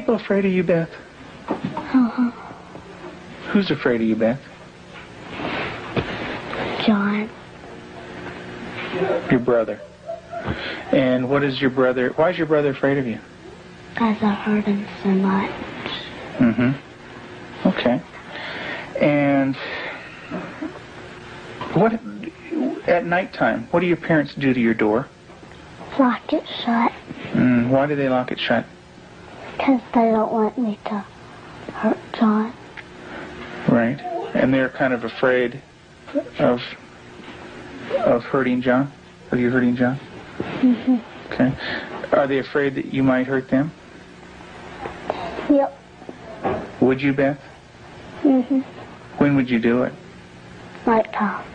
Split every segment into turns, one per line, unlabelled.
people afraid of you, Beth?
Uh-huh.
Who's afraid of you, Beth?
John.
Your brother. And what is your brother, why is your brother afraid of you?
Because I hurt him so much.
Mm-hmm. Okay. And what, at nighttime, what do your parents do to your door?
Lock it shut.
Why do they lock it shut?
Because they don't want me to hurt John.
Right. And they're kind of afraid of hurting John? Of you hurting John?
Mm-hmm.
Okay. Are they afraid that you might hurt them?
Yep.
Would you, Beth?
Mm-hmm.
When would you do it?
Nighttime.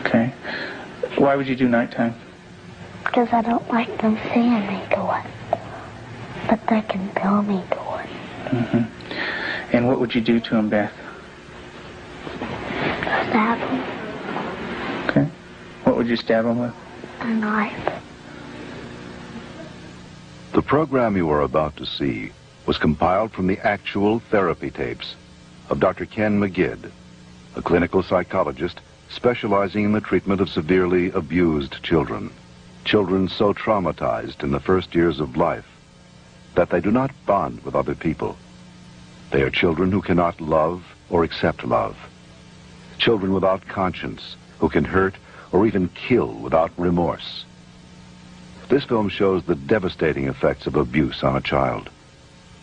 Okay. Why would you do nighttime?
Because I don't like them seeing me do it. But they can feel me do it.
Mm-hmm. And what would you do to him, Beth?
Stab him.
Okay. What would you stab him with?
A knife.
The program you are about to see was compiled from the actual therapy tapes of Dr. Ken McGidd, a clinical psychologist specializing in the treatment of severely abused children. Children so traumatized in the first years of life that they do not bond with other people. They are children who cannot love or accept love. Children without conscience who can hurt or even kill without remorse. This film shows the devastating effects of abuse on a child.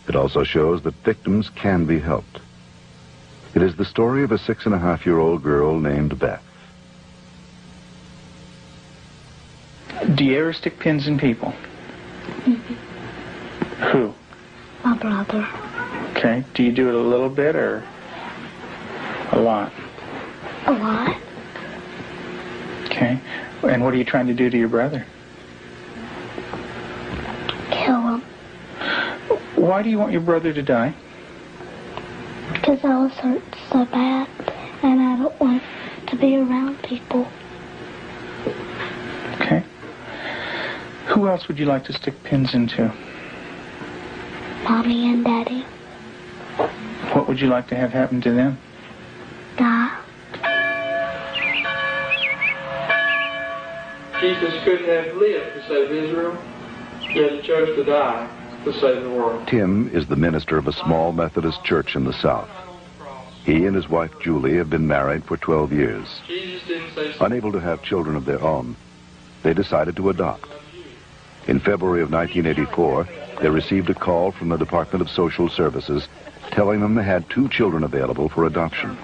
It also shows that victims can be helped. It is the story of a 6.5-year-old girl named Beth.
Do you ever stick pins in people?
Mm-hmm.
Who?
My brother.
Okay. Do you do it a little bit or a lot?
A lot.
Okay. And what are you trying to do to your brother?
Kill him.
Why do you want your brother to die?
Because I was hurt so bad, and I don't want to be around people.
Okay. Who else would you like to stick pins into?
Mommy and Daddy.
What would you like to have happen to them?
Die.
Jesus could have lived to save Israel, yet he chose to die to save the world.
Tim is the minister of a small Methodist church in the South. He and his wife Julie have been married for 12 years.
Jesus didn't say
Unable to have children of their own, they decided to adopt. In February of 1984, they received a call from the Department of Social Services telling them they had 2 children available for adoption.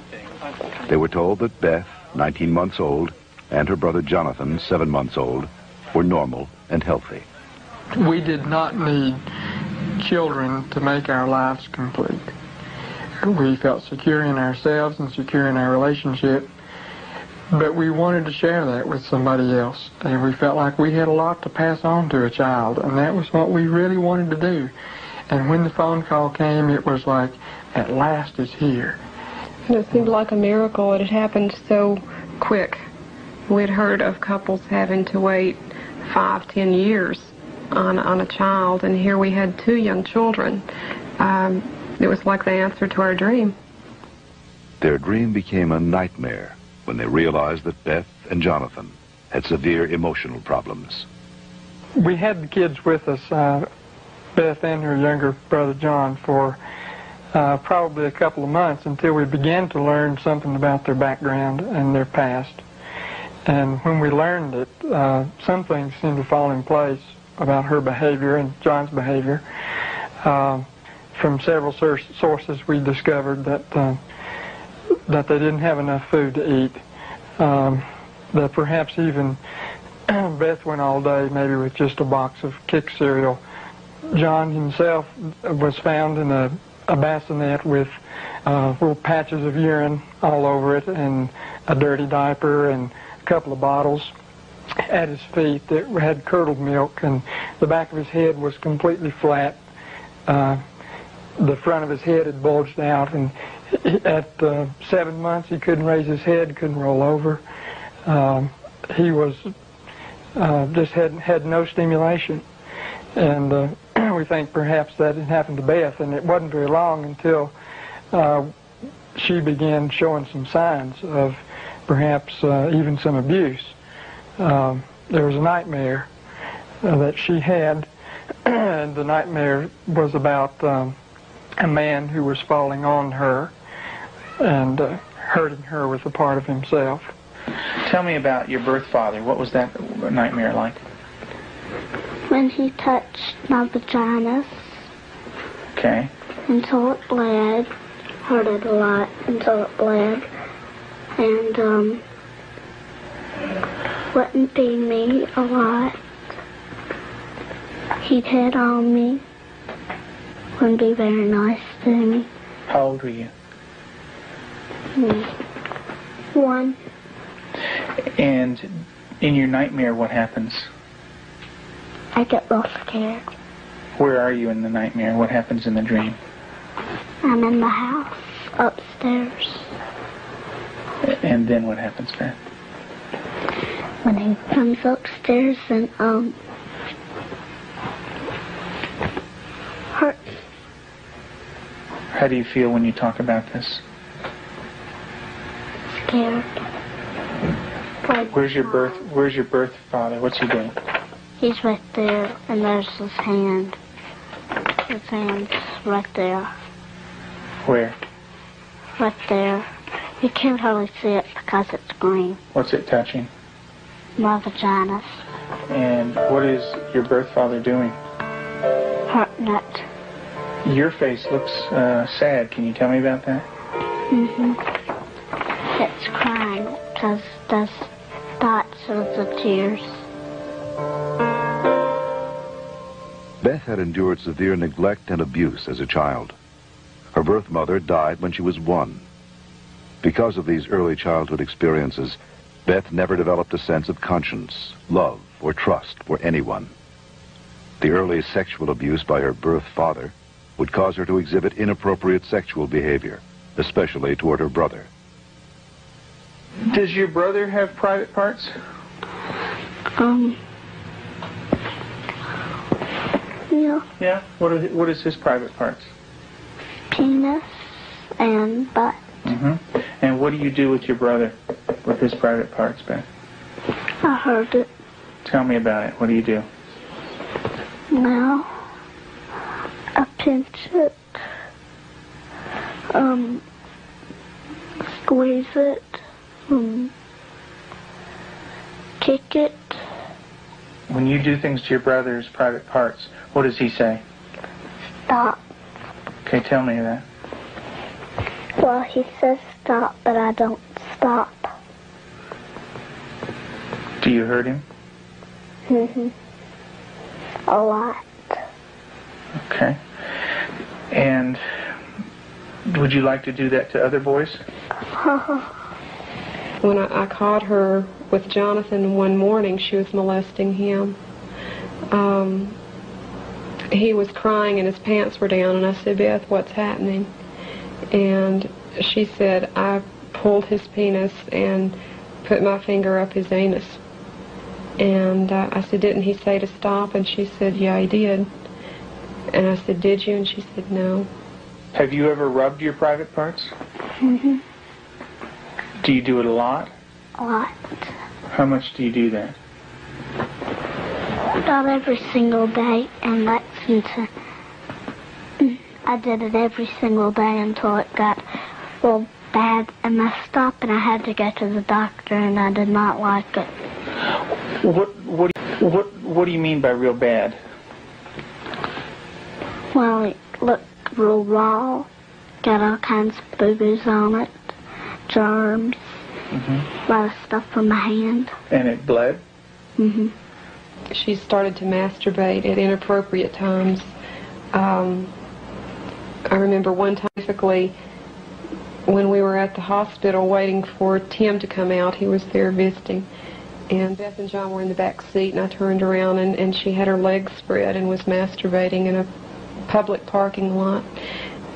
They were told that Beth, 19 months old, and her brother Jonathan, 7 months old, were normal and healthy.
We did not need children to make our lives complete. We felt secure in ourselves and secure in our relationship, but we wanted to share that with somebody else. And we felt like we had a lot to pass on to a child, and that was what we really wanted to do. And when the phone call came, it was like, at last it's here.
And it seemed like a miracle. It had happened so quick. We'd heard of couples having to wait 5-10 years on a child, and here we had 2 young children. It was like the answer to our dream.
Their dream became a nightmare when they realized that Beth and Jonathan had severe emotional problems.
We had the kids with us, Beth and her younger brother John, for probably a couple of months until we began to learn something about their background and their past. And when we learned it, some things seemed to fall in place about her behavior and John's behavior. From several sources, we discovered that they didn't have enough food to eat. That perhaps even Beth went all day maybe with just a box of Kick cereal. John himself was found in a bassinet with little patches of urine all over it and a dirty diaper and a couple of bottles at his feet that had curdled milk, and the back of his head was completely flat. The front of his head had bulged out, and at 7 months he couldn't raise his head, couldn't roll over. He was just had no stimulation, and we think perhaps that had happened to Beth, and it wasn't very long until she began showing some signs of perhaps even some abuse. There was a nightmare that she had, and the nightmare was about a man who was falling on her and hurting her with a part of himself.
Tell me about your birth father. What was that nightmare like?
When he touched my vagina
Okay.
until it bled, hurt it a lot until it bled, and wouldn't feed me a lot. He'd hit on me, wouldn't be very nice to me.
How old were you?
1.
And in your nightmare, what happens?
I get real scared.
Where are you in the nightmare? What happens in the dream?
I'm in the house, upstairs.
And then what happens, Beth?
When he comes upstairs and, hurt.
How do you feel when you talk about this?
Scared.
Where's your birth father? What's he doing?
He's right there, and there's his hand. His hand's right there.
Where?
Right there. You can't hardly see it because it's green.
What's it touching?
My vagina.
And what is your birth father doing?
Hurting it.
Your face looks sad. Can you tell me about that?
It's crying because there's dots of the tears.
Beth had endured severe neglect and abuse as a child. Her birth mother died when she was 1. Because of these early childhood experiences, Beth never developed a sense of conscience, love, or trust for anyone. The early sexual abuse by her birth father would cause her to exhibit inappropriate sexual behavior, especially toward her brother.
Does your brother have private parts?
Yeah.
Yeah. What is his private parts?
Penis and butt.
And what do you do with your brother, with his private parts, Beth?
I heard it.
Tell me about it. What do you do?
Now, I pinch it, squeeze it, kick it.
When you do things to your brother's private parts, what does he say?
Stop.
Okay, tell me that.
Well, he says stop, but I don't stop.
Do you hurt him?
A lot.
Okay. And would you like to do that to other boys?
When I caught her with Jonathan one morning, she was molesting him. He was crying and his pants were down, and I said, Beth, what's happening? And she said, I pulled his penis and put my finger up his anus. And I said, didn't he say to stop? And she said, yeah, he did. And I said, did you? And she said, no.
Have you ever rubbed your private parts? Do you do it a lot?
A lot.
How much do you do that?
Not every single day in Lexington. I did it every single day until it got real bad and messed up, and I had to go to the doctor, and I did not like it.
What do you mean by real bad?
Well, it looked real raw. Got all kinds of boo-boos on it. Germs. A lot of stuff from my hand.
And it bled?
She started to masturbate at inappropriate times. I remember one time, specifically, when we were at the hospital waiting for Tim to come out. He was there visiting. And Beth and John were in the back seat, and I turned around, and she had her legs spread and was masturbating in a public parking lot.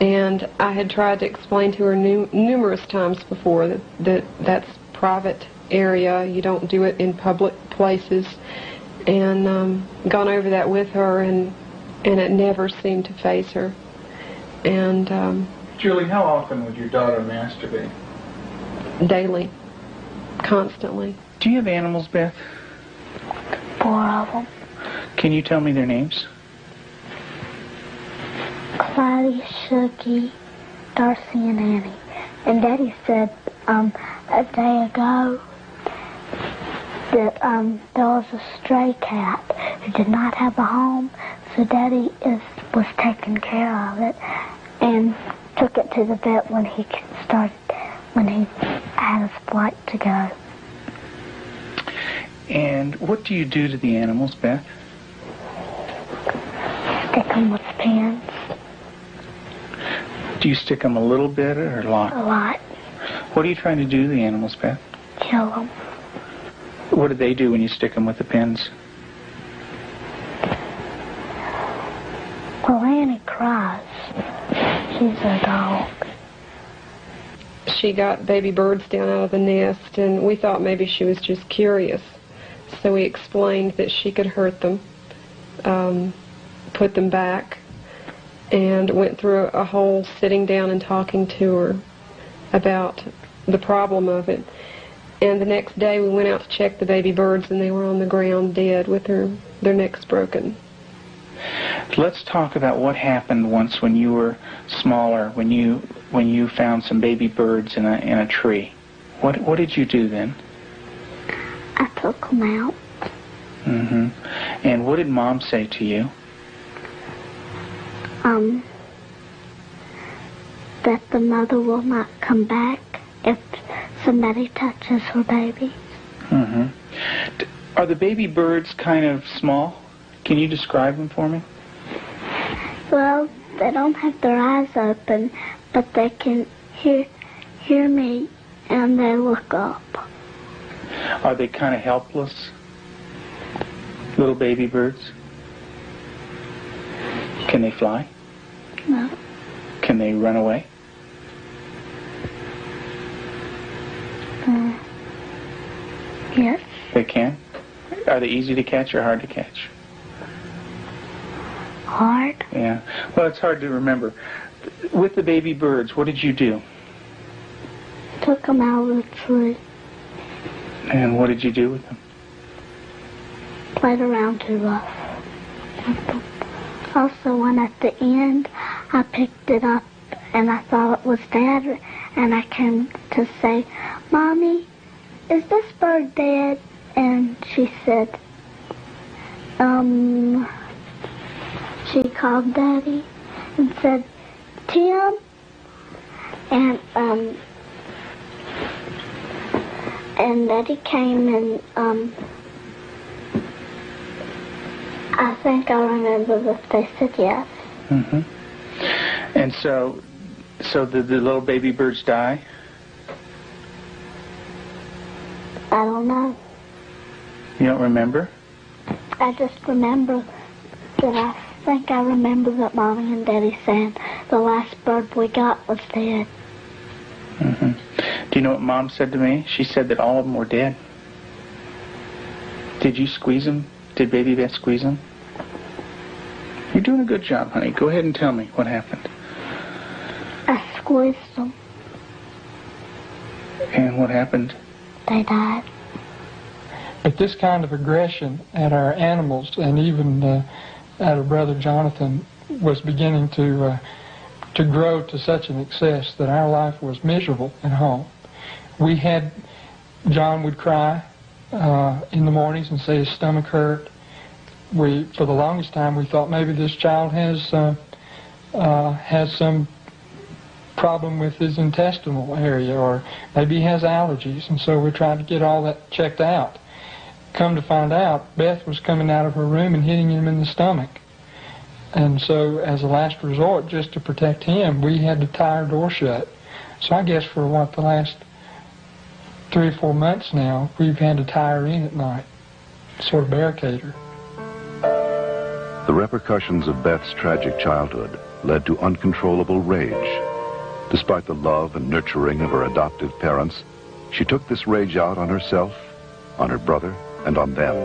And I had tried to explain to her numerous times before that that's private area. You don't do it in public places. And gone over that with her, and and it never seemed to faze her. And
Julie, how often would your daughter masturbate?
daily, constantly.
Do you have animals, Beth?
4 of them.
Can you tell me their names?
Clyde, Shuggy, Darcy, and Annie. And Daddy said a day ago that there was a stray cat who did not have a home, so Daddy was taking care of it and took it to the vet when he had his flight to go.
And what do you do to the animals, Beth?
Stick them with pins.
Do you stick them a little bit or a lot?
A lot.
What are you trying to do to the animals, Beth?
Kill them.
What do they do when you stick them with the pins?
Well, Annie cries. She's a dog.
She got baby birds down out of the nest, and we thought maybe she was just curious. So we explained that she could hurt them, put them back, and went through a whole sitting down and talking to her about the problem of it. And the next day we went out to check the baby birds, and they were on the ground dead with their necks broken.
Let's talk about what happened once when you were smaller, when you found some baby birds in a tree. What did you do then?
I took them out.
Mm-hmm. And what did Mom say to you?
That the mother will not come back if somebody touches her baby.
Mm-hmm. Are the baby birds kind of small? Can you describe them for me?
Well, they don't have their eyes open, but they can hear me, and they look up.
Are they kind of helpless? Little baby birds? Can they fly?
No.
Can they run away?
Yes.
They can? Are they easy to catch or hard to catch?
Hard.
Yeah. Well, it's hard to remember. With the baby birds, what did you do?
Took them out of the tree.
And what did you do with them?
Played around too rough. Also, when at the end, I picked it up and I thought it was Dad, and I came to say, Mommy, is this bird dead? And she said, she called Daddy and said, Tim, and Daddy came and, I think I remember that they said yes.
Mm-hmm. And so did the little baby birds die?
I don't know.
You don't remember?
I just remember that I think I remember that Mommy and Daddy said the last bird we got was dead.
Mm-hmm. Do you know what Mom said to me? She said that all of them were dead. Did you squeeze them? Did Baby Beth squeeze them? You're doing a good job, honey. Go ahead and tell me what happened.
I squeezed them.
And what happened?
They died.
But this kind of aggression at our animals, and even at our brother Jonathan, was beginning to grow to such an excess that our life was miserable at home. John would cry in the mornings and say his stomach hurt. For the longest time, we thought maybe this child has some problem with his intestinal area, or maybe he has allergies, and so we tried to get all that checked out. Come to find out, Beth was coming out of her room and hitting him in the stomach. And so, as a last resort, just to protect him, we had to tie our door shut. So I guess for the last 3 or 4 months now, we've had to tie her in at night, sort of barricade her.
The repercussions of Beth's tragic childhood led to uncontrollable rage. Despite the love and nurturing of her adoptive parents, she took this rage out on herself, on her brother, and on them.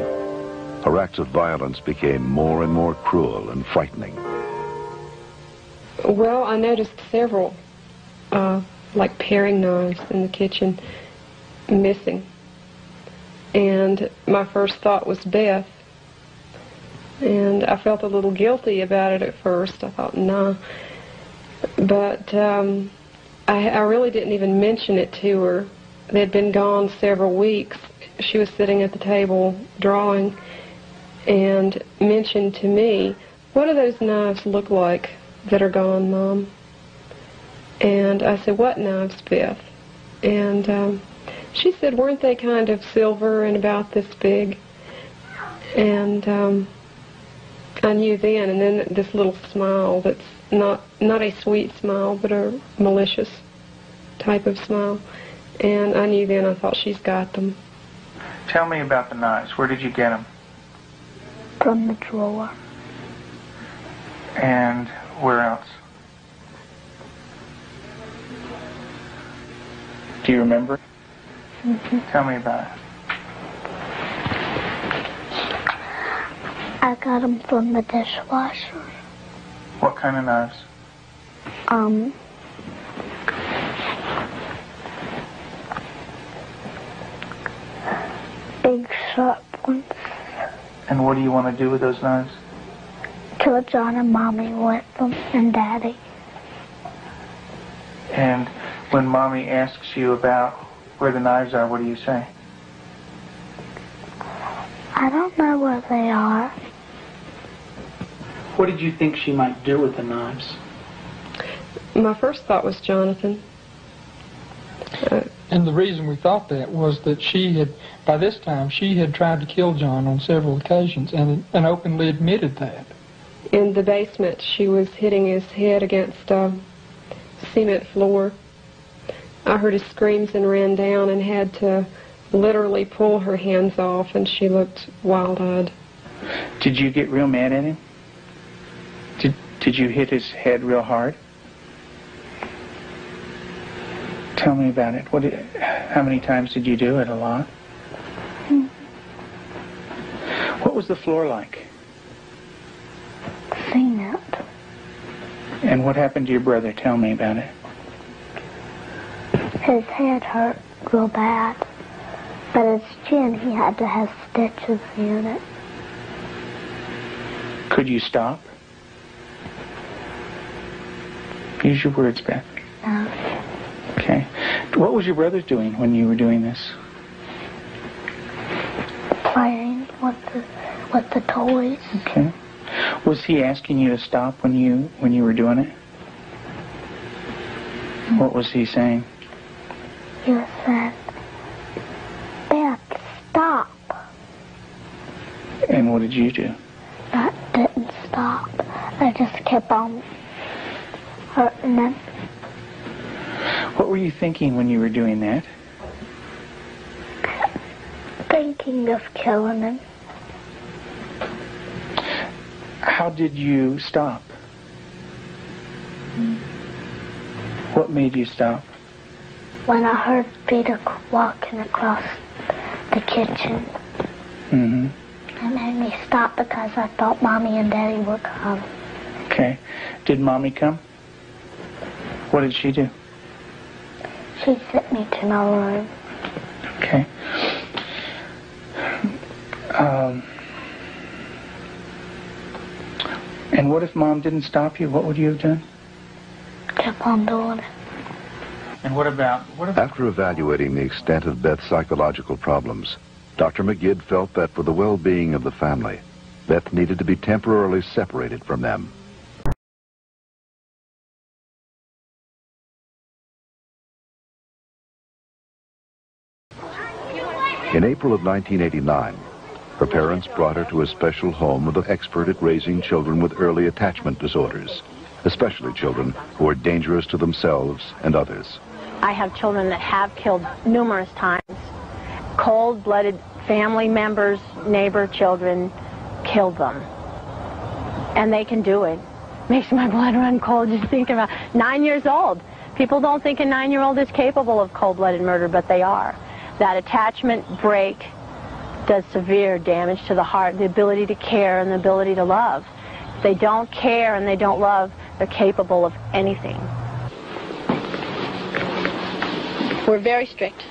Her acts of violence became more and more cruel and frightening.
Well, I noticed several, like paring knives in the kitchen, missing. And my first thought was Beth. And I felt a little guilty about it at first. I thought, nah. But I really didn't even mention it to her. They'd been gone several weeks. She was sitting at the table drawing and mentioned to me, "What do those knives look like that are gone, Mom?" And I said, "What knives, Beth?" And she said, "Weren't they kind of silver and about this big?" And I knew then, and then this little smile that's not a sweet smile, but a malicious type of smile. And I knew then, I thought, she's got them.
Tell me about the knives. Where did you get them?
From the drawer.
And where else? Do you remember?
Mm-hmm.
Tell me about it.
I got them from the dishwasher.
What kind of knives?
Big sharp ones.
And what do you want to do with those knives?
Kill John and Mommy with them, and Daddy.
And when Mommy asks you about where the knives are, what do you say?
I don't know where they are.
What did you think she might do with the knives?
My first thought was Jonathan.
And the reason we thought that was that she had, by this time, she had tried to kill John on several occasions and openly admitted that.
In the basement, she was hitting his head against a cement floor. I heard his screams and ran down and had to literally pull her hands off, and she looked wild-eyed.
Did you get real mad at him? Did you hit his head real hard? Tell me about it. How many times did you do it? A lot?
Mm-hmm.
What was the floor like?
Cement.
And what happened to your brother? Tell me about it.
His head hurt real bad, but his chin, he had to have stitches in it.
Could you stop? Use your words, Beth.
No.
Okay. What was your brother doing when you were doing this?
Playing with the toys.
Okay. Was he asking you to stop when you were doing it? What was he saying?
He said, "Beth, stop."
And what did you do?
That didn't stop. I just kept on hurting him.
What were you thinking when you were doing that?
Thinking of killing him.
How did you stop? What made you stop?
When I heard Peter walking across the kitchen.
Mm-hmm.
It made me stop because I thought Mommy and Daddy were coming.
Okay. Did Mommy come? What did she do?
She sent me to my room.
Okay. And what if Mom didn't stop you? What would you have done?
Kept on doing it.
And what about...
After evaluating the extent of Beth's psychological problems, Dr. McGid felt that for the well-being of the family, Beth needed to be temporarily separated from them. In April of 1989, her parents brought her to a special home with an expert at raising children with early attachment disorders, especially children who are dangerous to themselves and others.
I have children that have killed numerous times. Cold-blooded family members, neighbor children, killed them. And they can do it. Makes my blood run cold just thinking about 9 years old. People don't think a 9-year-old is capable of cold-blooded murder, but they are. That attachment break does severe damage to the heart, the ability to care and the ability to love. If they don't care and they don't love, they're capable of anything. We're very strict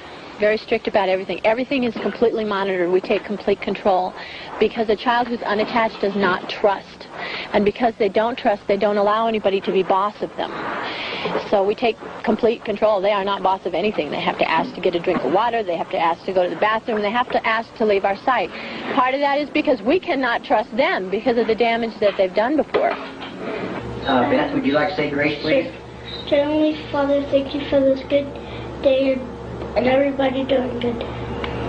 about everything. Everything is completely monitored. We take complete control because a child who's unattached does not trust. And because they don't trust, they don't allow anybody to be boss of them. So we take complete control. They are not boss of anything. They have to ask to get a drink of water. They have to ask to go to the bathroom. They have to ask to leave our sight. Part of that is because we cannot trust them because of the damage that they've done before.
Beth, would you like to say grace, please?
Sure. Dear Heavenly Father, thank you for this good day and everybody doing good.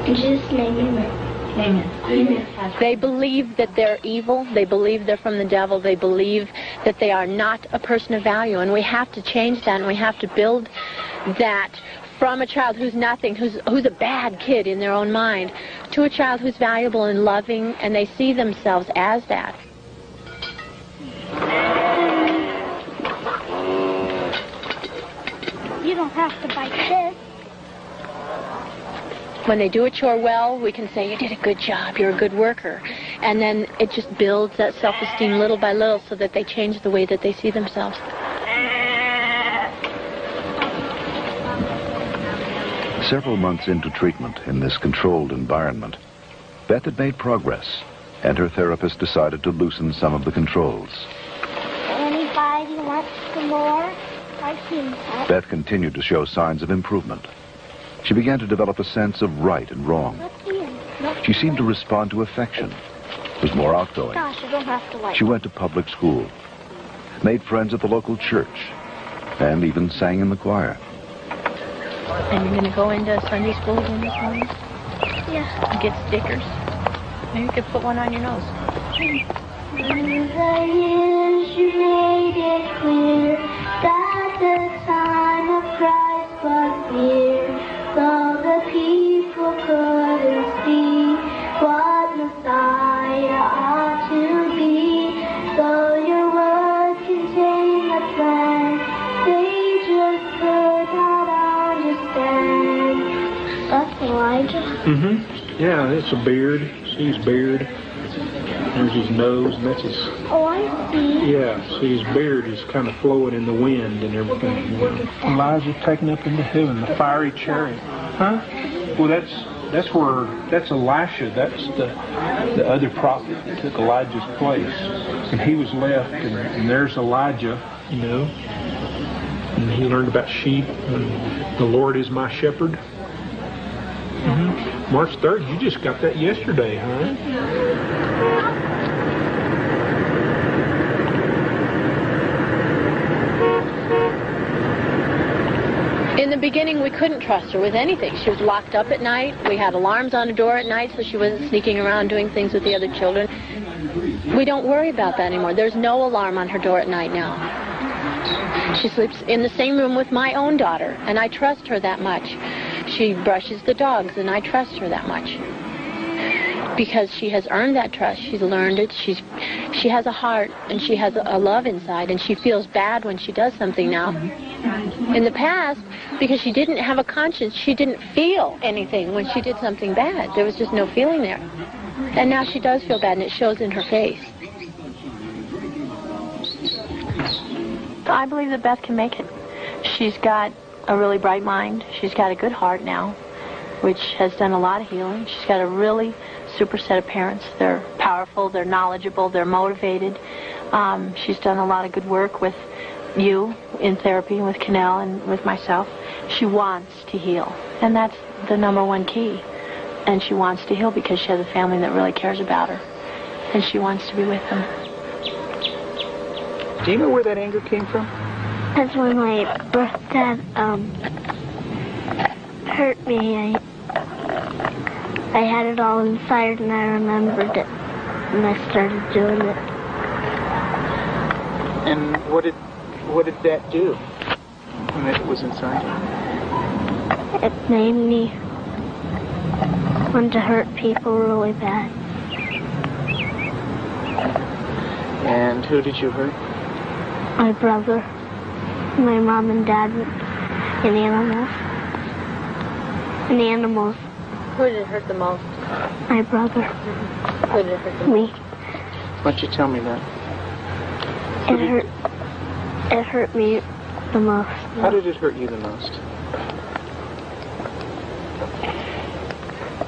In Jesus' name, amen.
Amen. Amen. They believe that they're evil. They believe they're from the devil. They believe that they are not a person of value. And we have to change that, and we have to build that from a child who's nothing, who's a bad kid in their own mind, to a child who's valuable and loving, and they see themselves as that.
You don't have to bite this.
When they do a chore well, we can say, you did a good job, you're a good worker. And then it just builds that self-esteem little by little so that they change the way that they see themselves.
Several months into treatment in this controlled environment, Beth had made progress, and her therapist decided to loosen some of the controls.
Anybody wants some more? I've seen that.
Beth continued to show signs of improvement. She began to develop a sense of right and wrong. She seemed to respond to affection, was more outgoing.
Gosh, I don't have to like.
She went to public school, made friends at the local church, and even sang in the choir.
And you're going to go into Sunday school again this morning?
Yeah.
And get stickers. Maybe you could put one on your nose.
In the years you made it clear that the time of Christ was near. Though the people couldn't see what Messiah ought to be, though your word contained a plan, they just could not understand. That's Elijah?
Mm-hmm. Yeah, it's a beard. See his beard. There's his nose, and that's his...
Oh, I see.
Yeah, see his beard is kind of flowing in the wind and everything. Elijah taken up into heaven, the fiery chariot. Huh? Well, that's Elisha. That's the other prophet that took Elijah's place. And he was left, and there's Elijah, you know. And he learned about sheep, and the Lord is my shepherd. Mm-hmm. March 3rd, you just got that yesterday, huh?
In the beginning, we couldn't trust her with anything. She was locked up at night. We had alarms on the door at night, so she wasn't sneaking around doing things with the other children. We don't worry about that anymore. There's no alarm on her door at night now. She sleeps in the same room with my own daughter, and I trust her that much. She brushes the dogs, and I trust her that much. Because she has earned that trust. She's learned it. She has a heart, and she has a love inside, and she feels bad when she does something now. In the past, because she didn't have a conscience, she didn't feel anything when she did something bad. There was just no feeling there. And now she does feel bad, and it shows in her face. I believe that Beth can make it. She's got a really bright mind. She's got a good heart now, which has done a lot of healing. She's got a really super set of parents. They're powerful, they're knowledgeable, they're motivated. She's done a lot of good work with you in therapy, with Cannell and with myself. She wants to heal, and that's the number one key. And she wants to heal because she has a family that really cares about her, and she wants to be with them.
Do you know where that anger came from?
That's when my birth dad hurt me. I had it all inside, and I remembered it, and I started doing it.
And what did that do when it was inside?
It made me want to hurt people really bad.
And who did you hurt?
My brother, my mom and dad, and animals. And animals.
Who did it hurt the most?
My brother.
How did it hurt?
Me.
Why don't you tell me that?
It hurt me the most.
How did it hurt you the most?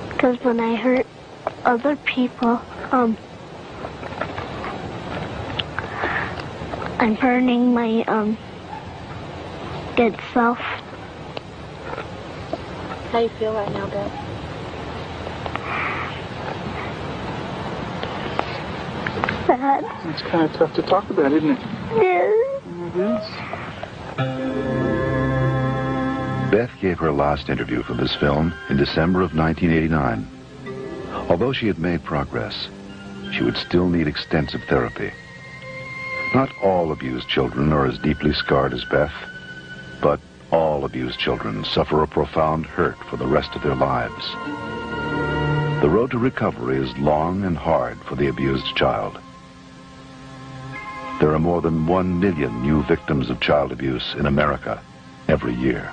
Because when I hurt other people, I'm hurting my good self.
How you feel right now, Beth?
Bad.
It's kind of tough to talk about, isn't it?
Yeah.
It is.
Beth gave her last interview for this film in December of 1989. Although she had made progress, she would still need extensive therapy. Not all abused children are as deeply scarred as Beth, but all abused children suffer a profound hurt for the rest of their lives. The road to recovery is long and hard for the abused child. There are more than 1 million new victims of child abuse in America every year.